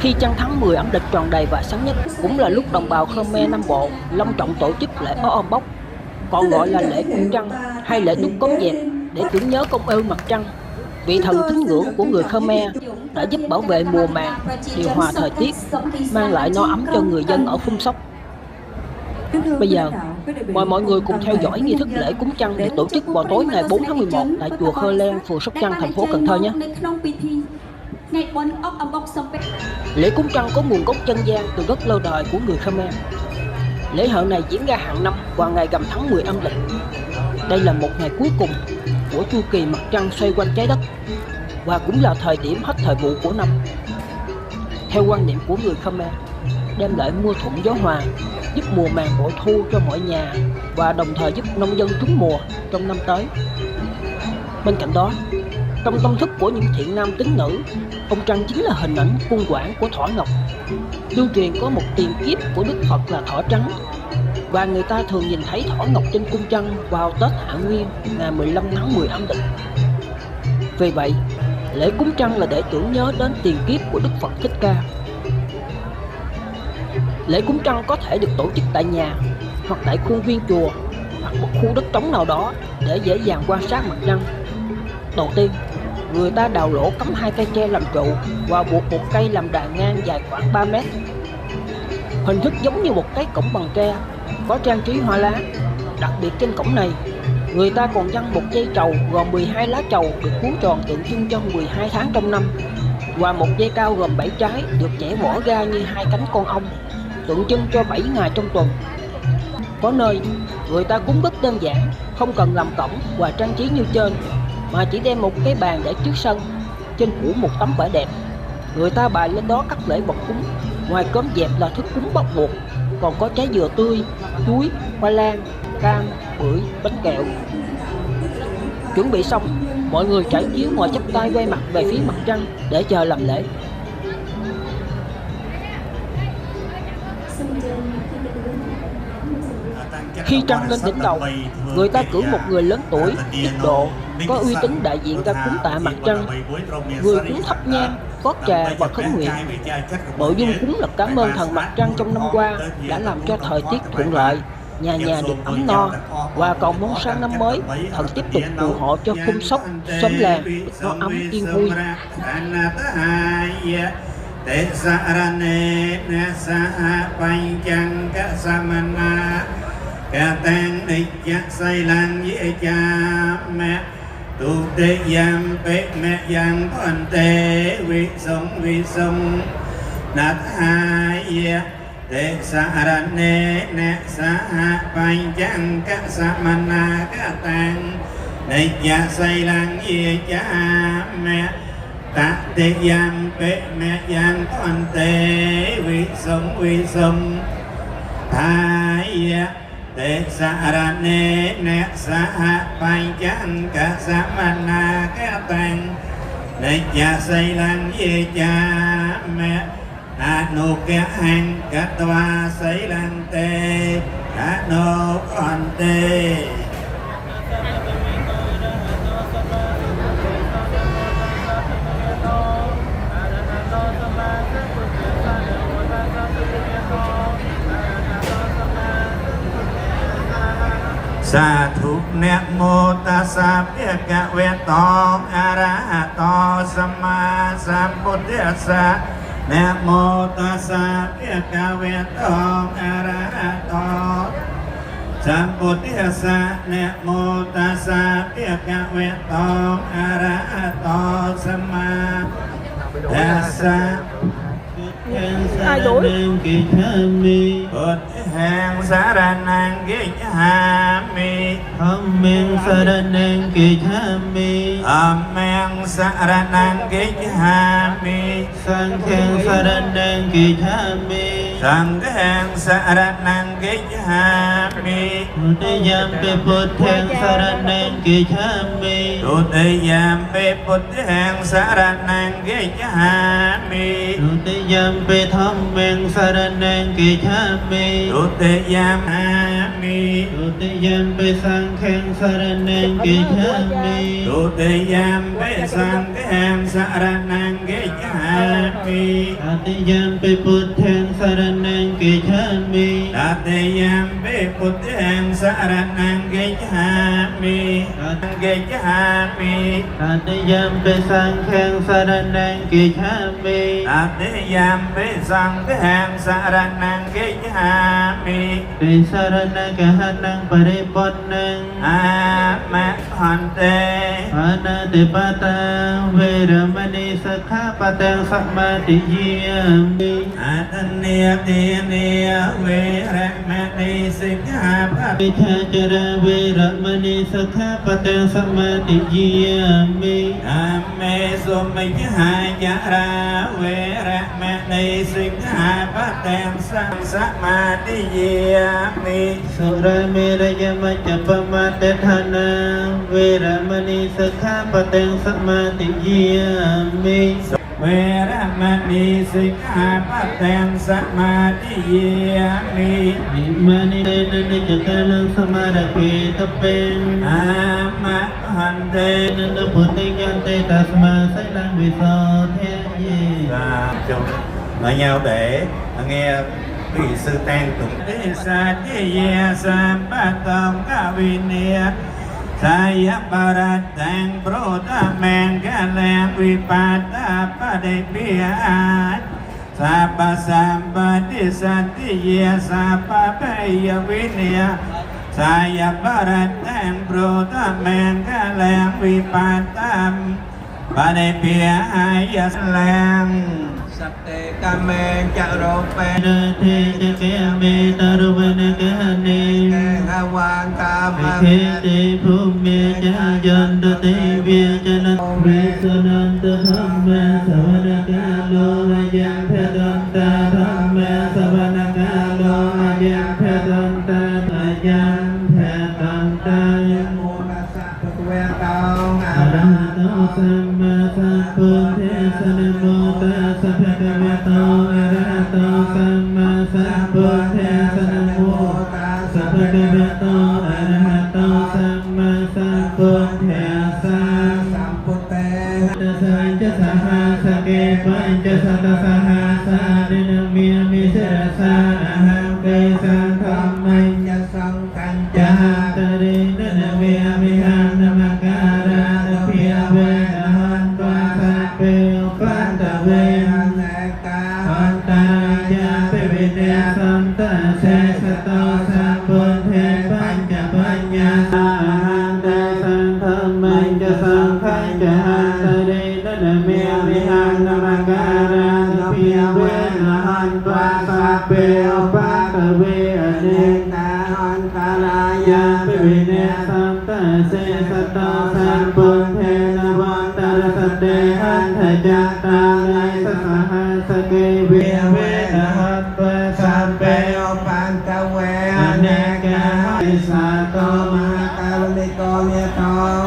Khi trăng tháng 10 âm lịch tròn đầy và sáng nhất, cũng là lúc đồng bào Khmer Nam Bộ long trọng tổ chức lễ Ó Om Bóc, còn gọi là lễ cúng trăng hay lễ đúc cốm dẹp, để tưởng nhớ công ơn mặt trăng, vị thần tín ngưỡng của người Khmer đã giúp bảo vệ mùa màng, điều hòa thời tiết, mang lại no ấm cho người dân ở Phun Sóc. Bây giờ, mời mọi người cùng theo dõi nghi thức lễ cúng trăng được tổ chức vào tối ngày 4 tháng 11 tại chùa Khơ Len, phường Sóc Trăng, thành phố Cần Thơ nhé. Lễ cúng trăng có nguồn gốc dân gian từ rất lâu đời của người Khmer. Lễ hội này diễn ra hàng năm vào ngày rằm tháng 10 âm lịch. Đây là một ngày cuối cùng của chu kỳ mặt trăng xoay quanh trái đất và cũng là thời điểm hết thời vụ của năm. Theo quan niệm của người Khmer, đem lại mưa thuận gió hòa, giúp mùa màng bội thu cho mọi nhà và đồng thời giúp nông dân trúng mùa trong năm tới. Bên cạnh đó, trong tâm thức của những thiện nam tín nữ, ông trăng chính là hình ảnh cung quản của thỏ ngọc. Lưu truyền có một tiền kiếp của Đức Phật là thỏ trắng, và người ta thường nhìn thấy thỏ ngọc trên cung trăng vào Tết Hạ Nguyên ngày 15 tháng 10 âm lịch. Vì vậy, lễ cúng trăng là để tưởng nhớ đến tiền kiếp của Đức Phật Thích Ca. Lễ cúng trăng có thể được tổ chức tại nhà hoặc tại khuôn viên chùa hoặc một khu đất trống nào đó để dễ dàng quan sát mặt trăng. Đầu tiên, người ta đào lỗ cắm 2 cây tre làm trụ và buộc một cây làm đàn ngang dài khoảng 3 mét. Hình thức giống như một cái cổng bằng tre, có trang trí hoa lá. Đặc biệt trên cổng này, người ta còn dăng một dây trầu gồm 12 lá trầu được cuốn tròn tượng trưng cho 12 tháng trong năm, và một dây cao gồm 7 trái được chẻ vỏ ra như 2 cánh con ong, tượng trưng cho 7 ngày trong tuần. Có nơi, người ta cúng rất đơn giản, không cần làm cổng và trang trí như trên, mà chỉ đem một cái bàn để trước sân, trên phủ một tấm vải đẹp. Người ta bày lên đó các lễ vật cúng. Ngoài cơm dẹp là thức cúng bắt buộc, còn có trái dừa tươi, chuối, hoa lan, cam, bưởi, bánh kẹo. Chuẩn bị xong, mọi người trải chiếu ngồi chắp tay quay mặt về phía mặt trăng để chờ làm lễ. Khi trăng lên đỉnh đầu, người ta cử một người lớn tuổi, ít độ, có uy tín đại diện ra cúng tạ mặt trăng. Người cúng thắp nhang, rót trà và khấn nguyện. Nội dung cúng là cảm ơn thần mặt trăng trong năm qua đã làm cho thời tiết thuận lợi, nhà nhà được ấm no, và cầu mong sang năm mới thần tiếp tục phù hộ cho Phun Sóc, xóm làng được no ấm yên vui. Cả tăng địch giác say lan dễ cha mẹ tu tế giam bế mẹ giang toàn tế vi sống nát hai tế sa ra nê sa bánh chẳng cả sa mana cả tăng địch giác say lan dễ cha mẹ ta tế giam bế mẹ giang toàn tế vi sống hai Tế sa ra nê sa bánh chẳng cả sa mana cả tăng Địch gia xây lăng dê cha mẹ nô kẻ hành cả tòa xây lăng tê nô con tê. Sa thục nẹ mô ta sa bia ca ve tong a ra ha to sama sambuddhassa nẹ mô ta sa bia ca ve tong a ra ha to sambuddhassa nẹ mô ta sa bia ca ve tong a ra ha to sama đassa. Ai đối? Phật hàng sa ra năng kích ha mi Tham men sa ra năng kích ha mi Tham men sa ra năng kích ha mi Sang khen sa ra năng kích ha mi Sang khen sa ra năng kích ha mi Tê giam bê bột khen sa ra năng kích ha mi Tu tê giam bê bột khen sa ra năng kích ha mi Tê giam bê tham men sa ra năng kích ha mi Tu tê giam ha มิ ตุติยัมปิสังฆังสรณังกิจฉามิ ตุติยัมปิสังฆังสรณังกิจฉามิ ตติยัมปิพุทธังสรณังกิจฉามิ ตติยัมปิพุทธังสรณังกิจฉามิกิจฉามิ ตติยัมปิสังฆังสรณังกิจฉามิ ตติยัมปิสังฆังสรณังกิจฉามิ ติสรณะกหันังปริปุณัง อามะพันเต ปานาติปตาเวรมณีสักขาปะตังสัมมาติเยียมิ อาทันเนียเตียเนียเวระมณีสิกขาปะ ปิชาจาราเวรมณีสักขาปะตังสัมมาติเยียมิ อาเมสุมิจหายาราเวระมณีสิกขาปะตังสมาธิเยียมิ สุราเมรยมัจจปมาเตทานาเวรมณีสักขาปะตังสัมมาติเยียมิ เวระมณีสิกขาปะตังสมาธิเยียมิ อิมานิเตนะนิจกาลังสมาระเกตเปง อามะพันเต นันพุทธิยันเตตัสมาไสลังวิโสเทเย và chung nói nhau để nghe vị sư tăng tụng thế sa thế ye sa ba tông ca vi nia sa ya ba ra tăng pro ta men ca lang vi pa ta pa de pia sa pa sam pa ti sa ti ye sa pa pa ya vi nia sa ya ba ra tăng pro ta men ca lang vi pa ta ba de pia ya lang สัตเตกามเมจโรเป นาเทจะเกเมตารุวนะกะเน เกหวานกา วิ มา เคเตภูมิจายันตเตเวียจนะเวสนันตธรรมะสวนกาโลยังเพดันตาธรรมะสวนกาโลยังเพดันตายังเพดันตา โมตัสสะภะคะวะโต อะระหะโตสัมมาสัมพุทธัสสะนะโมตัสสะภะคะวะโตอะระหะโตสัมมาสัมพุทธัสสะนะโมตัสสะภะคะวะโตอะระหะโตสัมมาสัมพุทธัสสะ สัมพุทเต ตัสสะจะสหัสเกปัญจสัตตสหัสานินามิมิเสรสาอะหังเกสังธัมมัญ จะสังกันจ จะหันตรินนะเวมิหันนมการาตเพียเวนะหันตวาสัพเพอุปันตเว อันแลกา อันตายาเปวิเนสันตเสสตโตสัมพุทเทปัญจปัญญาสาหันเตสังธัมมัญจะสังขัญจะหันตรินนะเวมิหันนมการาตเพียเวนะหันตวาสัพเพอุปันตเวอเน เน ก ตาอันตาราย ยาปิวิเนสัมตเสสตโตสัมปุญเทนะวันตรสเตหันทจัตตาในสสหัสเกเวเวนะหัตตวสัมเป เปโอปันตะเว อ อ เน เน กาหิสาโต โต ม มหาการุณิโกเนโต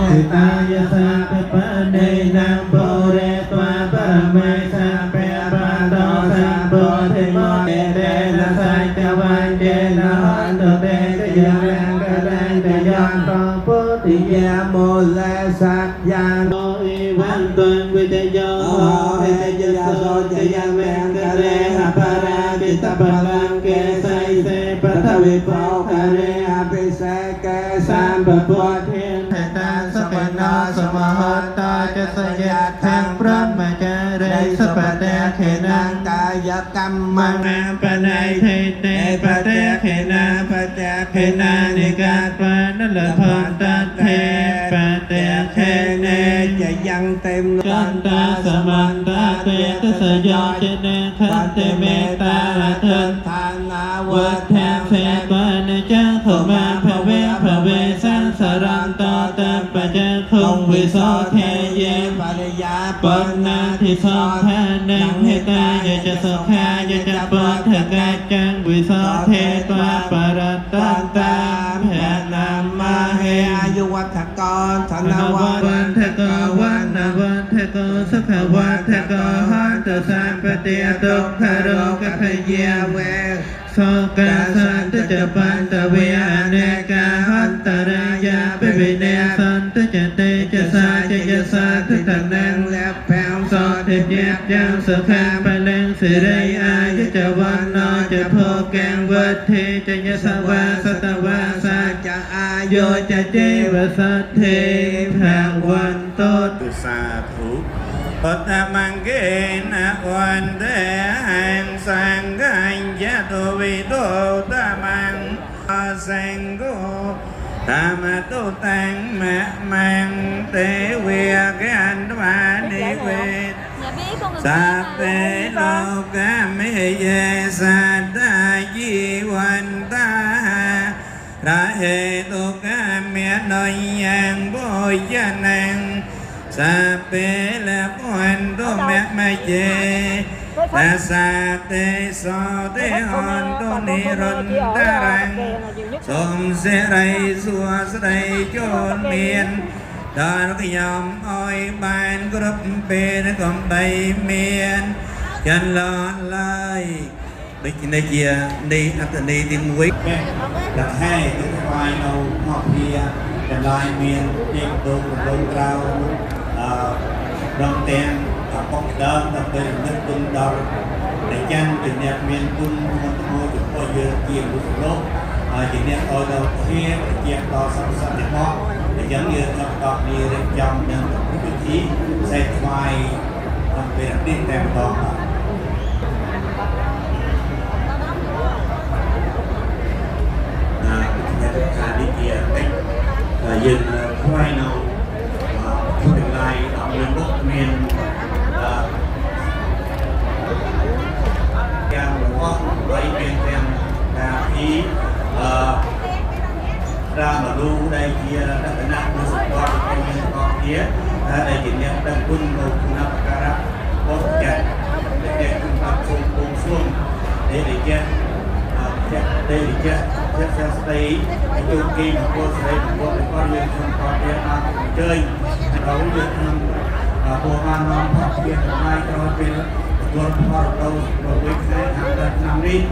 สิตายาสัพพะเนนังโปเรตวาปะเมสัพเพปันโตสัมปุถิโมเตเตนะสัจจวันเจนะหันตุเตตะยังแรงกะแรงตะยันโตพุทธิ ยาย า โมเลสักยาน โนอิวันตุงวิจโยโหวิจโยโสจะยังแรงกะเรหะปารากิตพลังเกไสเสปัทวิโภคะเร อภิเษกเก สั สั ม ม ป ป พุ พุ ท ท เท ธ นตังสเปนาสมหัตตาจะสยะทังพระมจาเรสปะเตเขนัง กายกรร มั มั ง ง นาปนัยเทเตปะเตเขนาปะเตเขนานิกาปานลพันตัเทปะเตเขเน จะยังเต็ม กันตาสมันตาเตตสยอเจเนขันเตเมตตาเทิน ทานาวั วัด ด แทงเสกวานิจังขมาภเวสังสารันตเตปะเจคงวิโสเทเย ปริยา ปนาทิสองทานังเหตายจะสุขายจะปัทกาจังวิโสเทตวาปรัตตันตาแผ่นามาเฮ อายุวัฒกรธ น นวั วัน ฒ เทกวันนวันเทกสุขวันเทกหันตสัมปติตุขโรกขเย เว โสกาส นตจะปันตะเวียเนกาหันตรายาเปวิเนสันตจะเตจะสาจะยสาทุตังนังและแผ่วสอดเทียบแยบยังสุขังไปเลงสิริอายุจะวันนอจะโพแกงวัดเทจะยสวาสตวาสาจะอายุจะเจวสัตเทแผ่ววันโต ตุสาธุปัตตมังเกนะวันเดหังสังกัญญะโตวิโตตมังอาสังโกธรรมะตุตังมะมังเตเวกันวานิเวศ Nhà biết con người สัพเพโลกะเมเยสัตตาจีวันตาระเหตุกะเมนอยยังโบยนังสัพเพละพันตุเมะมะเยตัสสะเตโสเตหันตุนิรันตรังสมเสรัยสัวสไดจนเมียน ดอนก็ยอมอ้อยบานกรุบเป็นกมใบเมียนยันลอนลอยดิจินเจียดีอัตนีติมวิกดักให้ถึงควายเราหอบเพียจะลายเมียนเด็กโดนโดนเราดองเตียนกับปอกเดิมกับเป็นนึกตุนดอกในจันถึงเนี่ยเมียนตุนมันโมจุดพอเยอะเกี่ยวกับโลกจึงเนี่ยเอาเราเพียเกี่ยวต่อสัมสัตย์เพาะยังยืนกับตอกนี้เรียกจำยังกับผู้ที่ใส่ควายทำเป็นดิ้นแต้มตอกการดิเกียเป็นยืนควายเนาผู้เป็นลายดอกเงินบกเมียนยังหลวงพ่อไว้เป็นแต้มที่ra mà lưu đây kia là các cái nạn của sự quan của những con kia đây chỉ nhận đang quân một năm cara có chạy để chúng ta cùng xuống để kia đây là kia sẽ đây cái kia mà cô sẽ có cái con liên quan con kia mà chơi đấu được cô ban non học kia mai cho bên quân họ đâu rồi với cái hàng lần năm đi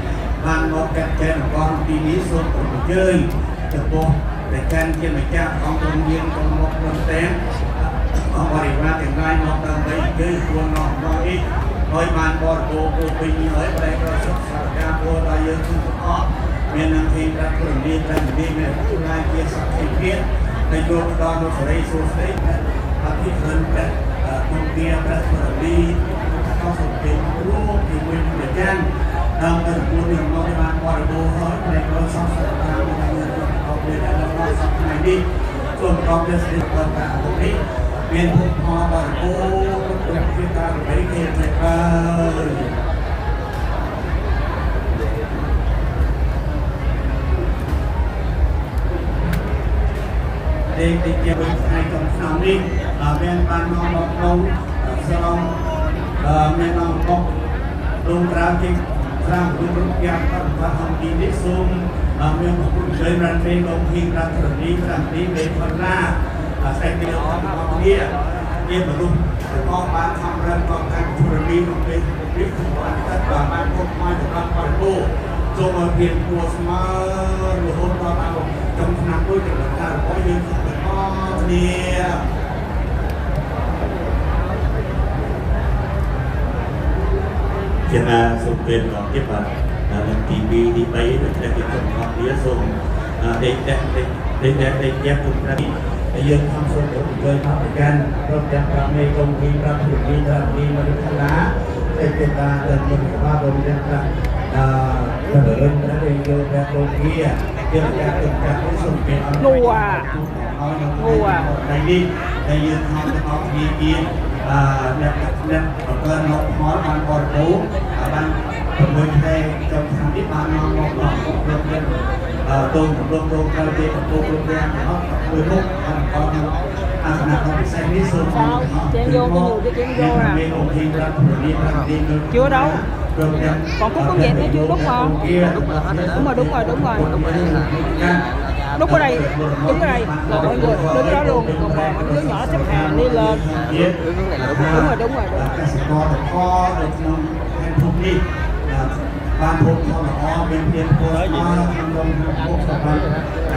ban một cái trên con đi ní xuống của chơi bộ để can trên mặt cha con công viên con một con té ông bà đi qua tiền gai một tầng đấy chơi cuồng nọ nó ít thôi bàn bò cô bình ở đây có sắp sửa ra cô là dân không có miền nam thì ra thường đi miền gai kia sắp thành kia đây cô đó nó phải số đấy và khi hơn cái công kia ra thường đi có sự kiện luôn thì mình để can đang cần cô đường nó đi bàn bò cô hỏi đây có sắp sửa raเอาเวลาเราว่าสักไหนดีส่วนกองจะเสด็จวันตาตรงนี้เป็นพวกพอบ้านโอ้เกิดขึ้นตามไปเขตเลยครับเด็กๆจะเป็นใครตรงน้ำนี้เป็นบ้านน้องบอกเราสลองแม่น้องบอกลงกลางจริงสร้างรูปรูปอย่างก็ทำดีที่สุดเมื่อผู้เคยรันเป็นลงทีรันถนนนี้เป็นคนหน้าใส่เดียวของเนี้ยบรรลุแต่ก็บ้านทำรันก็การถนนนี้มันเป็นวิถีของแต่บ้านพวกมาจากบ้านปาโก้จงมาเปลี่ยนตัวสมาร์หรือคนตอนเอาจงนำด้วยจากหลักการเพราะยืนถึงก็เนี่ยจะมาสุดเป็นของที่ปัดทีวีดีไปจะเป็นคนของเลี้ยงส่งเด็กแยกคนประดิษฐ์ยืนทำส่วนเดียวกันทำกันเราจะทำในกองทีเราถึงมีเรามีมนุษย์คณะเป็นการเดินบนว่าบนเรื่องการเดินและเดินโยกแบบโลกีเกี่ยวกับการที่ส่งเป็นในนี้ในยืนทำของดีกินเนี่ยเปิดนกหอยมันบอลโผล่บางบริเวณจำทางที่บ้านน้องรวมเป็นตรงเราเด็กโรงเรียนเขาโดยพวกเขาอาสนะเขาใช้นิสสัยมีองค์ที่รัฐนี้chưa đâu còn có dẹp nữa chưa đúc mà đúng rồi đúc ở đây đứng ở đây là mọi người đứng đó luôn còn mấy đứa nhỏ xếp hàng đi lên đúng rồi ban thuộc cho nó bên thiên phố nó thăm đông thăm phố sập ban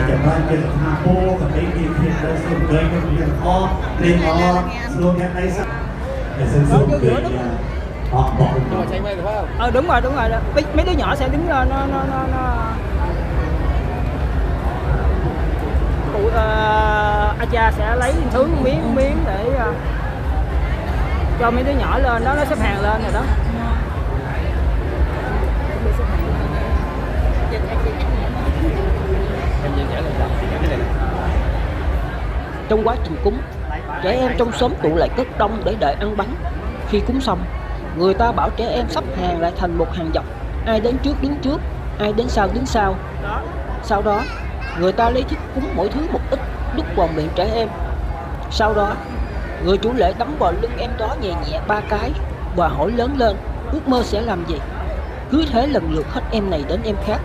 chẳng ban trên thăm phố và cái thiên đó sum tới cái thiên khó nên nó luôn cái đấy sắc để sử dụng để họ bỏ Đúng rồi mấy đứa nhỏ sẽ đứng nó cụ Acha sẽ lấy thứ miếng để cho mấy đứa nhỏ lên đó, nó xếp hàng lên rồi đó. Trong quá trình cúng, trẻ em trong xóm tụ lại rất đông để đợi ăn bánh. Khi cúng xong, người ta bảo trẻ em sắp hàng lại thành một hàng dọc, ai đến trước đứng trước, ai đến sau đứng sau. Sau đó, người ta lấy thức cúng mỗi thứ một ít đút vào miệng trẻ em. Sau đó, người chủ lễ đấm vào lưng em đó nhẹ nhẹ 3 cái và hỏi lớn lên ước mơ sẽ làm gì. Cứ thế lần lượt hết em này đến em khác.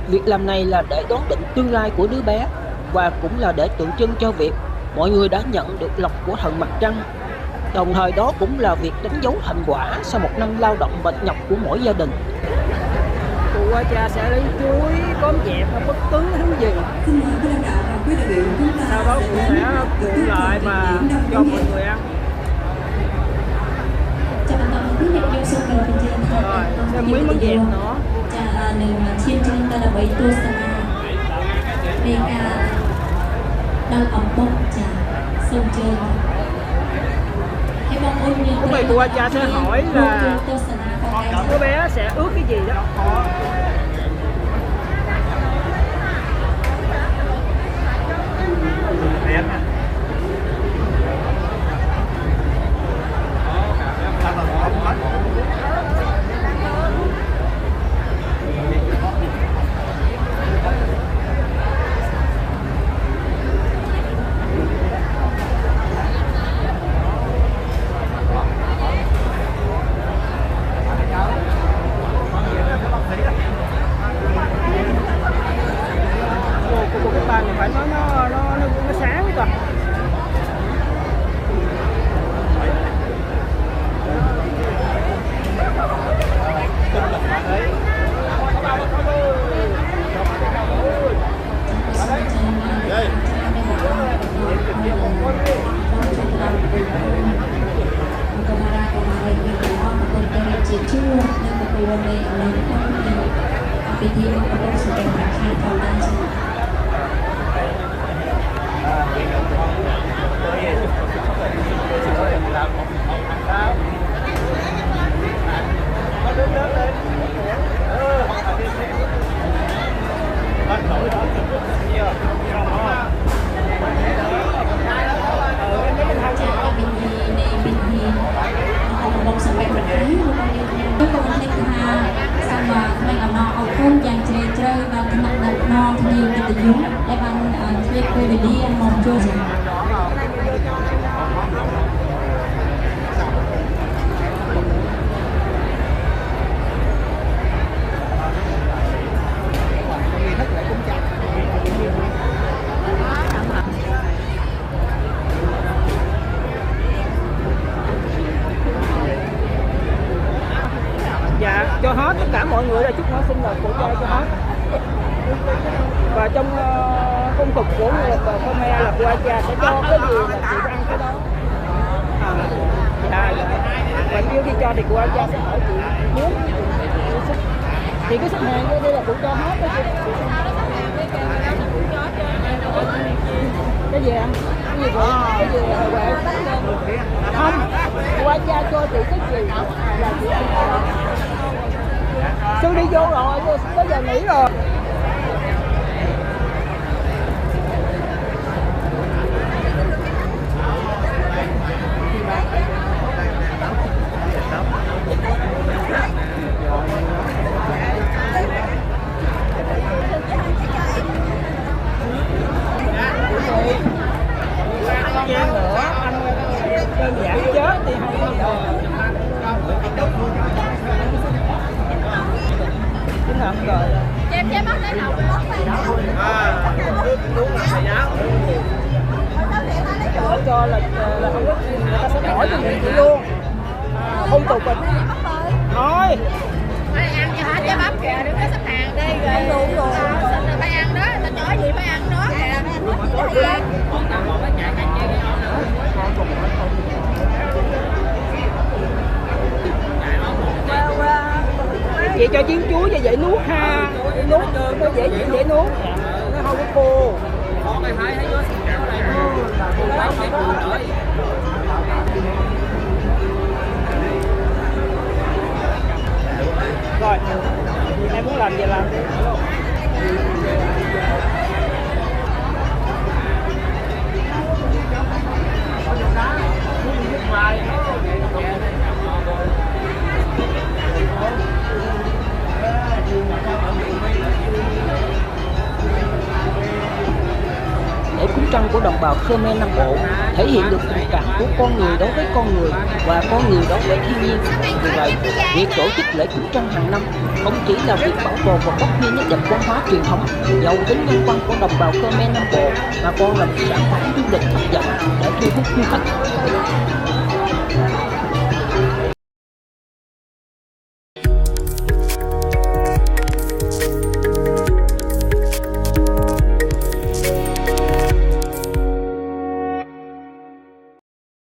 Việc làm này là để đoán định tương lai của đứa bé và cũng là để tượng trưng cho việc mọi người đã nhận được lộc của thần mặt trăng. Đồng thời đó cũng là việc đánh dấu thành quả sau một năm lao động mệt nhọc của mỗi gia đình. Cụ Acha sẽ lấy chuối, cóm dẹp hay bất cứ thứ gì. Sau đó cụ sẽ cuộn lại và cho mọi người ăn. Rồi, thêm miếng món dẹp nữa. Lúc này cụ Acha sẽ hỏi là đứa bé sẽ ước cái gì đó. Dạ, cho hết tất cả mọi người là chúc nó sinh nhật của cha cho hết. Và trong phong tục của người Khmer là cụ Acha sẽ cho cái gì là chị ăn cái đó. Dạ, và nếu khi cho thì cụ Acha sẽ hỏi chị muốn thì cứ xếp hàng đây là cụ cho hết đó chị. Cái gì anh? Cái gì vậy? Cái gì vậy? Không, cụ Acha cho chị cái gì là chị ăn cái đó. Sư đi vô rồi, tới giờ nghỉ rồi. Gian nữa, anh đơn giản chết thì hay chính là rồi. Chém bắt đấy nào bắt này. Đúng là cho là không có người ta sẽ bỏ cho người chị luôn. Không tục mình. Thôi. trái bắp kìa, đứng đó xếp hàng đi rồi xin là phải ăn đó, ta chở gì phải ăn đó kìa. Chị cho chiến chuối cho dễ nuốt ha, nuốt nó dễ nuốt, nó không có khô. Rồi, em muốn làm gì làm. Lễ cúng trăng của đồng bào Khmer Nam Bộ thể hiện được tình cảm của con người đối với con người và con người đối với thiên nhiên. Vì vậy, việc tổ chức lễ cúng trăng hàng năm không chỉ là việc bảo tồn và phát huy nét đẹp văn hóa truyền thống, giàu tính nhân văn của đồng bào Khmer Nam Bộ, mà còn là một sản phẩm du lịch hấp dẫn để thu hút du khách.